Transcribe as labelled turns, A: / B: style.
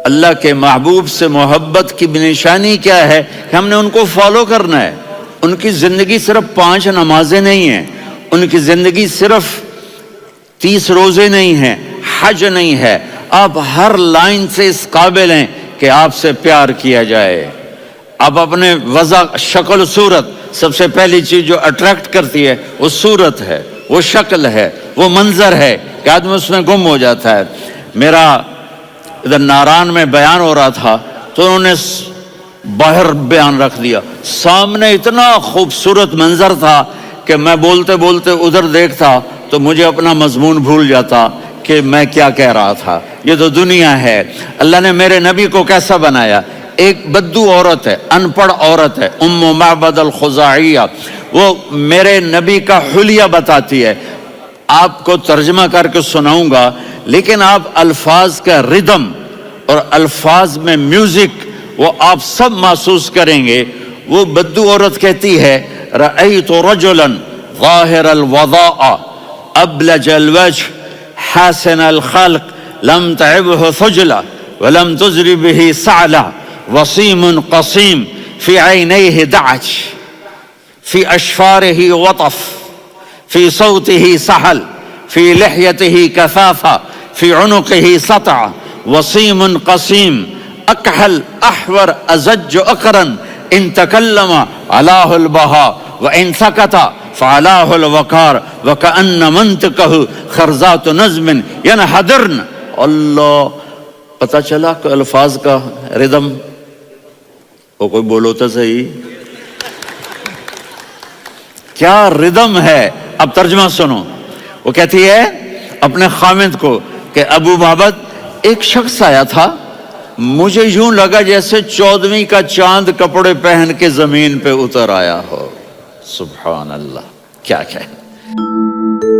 A: اللہ کے محبوب سے محبت کی نشانی کیا ہے کہ ہم نے ان کو فالو کرنا ہے. ان کی زندگی صرف 5 نمازیں نہیں ہیں، ان کی زندگی صرف 30 روزے نہیں ہیں، حج نہیں ہے. آپ ہر لائن سے اس قابل ہیں کہ آپ سے پیار کیا جائے. آپ اپنے وضع، شکل و صورت، سب سے پہلی چیز جو اٹریکٹ کرتی ہے وہ صورت ہے، وہ شکل ہے، وہ منظر ہے کہ آدمی اس میں گم ہو جاتا ہے. میرا ادھر ناران میں بیان ہو رہا تھا تو انہوں نے باہر بیان رکھ دیا. سامنے اتنا خوبصورت منظر تھا کہ میں بولتے بولتے ادھر دیکھتا تو مجھے اپنا مضمون بھول جاتا کہ میں کیا کہہ رہا تھا. یہ تو دنیا ہے. اللہ نے میرے نبی کو کیسا بنایا؟ ایک بدو عورت ہے، ان پڑھ عورت ہے، ام معبد الخزاعیہ، وہ میرے نبی کا حلیہ بتاتی ہے. آپ کو ترجمہ کر کے سناؤں گا، لیکن آپ الفاظ کا ردم اور الفاظ میں میوزک وہ آپ سب محسوس کریں گے. وہ بدو عورت کہتی ہے رأیت رجلا ظاہر الوضاء ابلج الوجه حاسن الخلق لم تعبه ثجلة ولم تزر به سعلة وصيم قصيم في عينيه دعج في أشفاره وطف في صوته سحل في لحيته كثافة في عنقه سطع وصيم قصيم أكحل أحور أزج أقرن إن تكلم علاه البهاء وإن سكت فعلاه الوقار وكأن منطقه خرزات نظم ينحدرن. اللہ، پتہ چلا کہ الفاظ کا ردم. وہ کوئی بولو تو صحیح، کیا ردم ہے. اب ترجمہ سنو. وہ کہتی ہے اپنے خامد کو کہ ابو معبد، ایک شخص آیا تھا، مجھے یوں لگا جیسے 14ویں کا چاند کپڑے پہن کے زمین پہ اتر آیا ہو. سبحان اللہ، کیا کہے.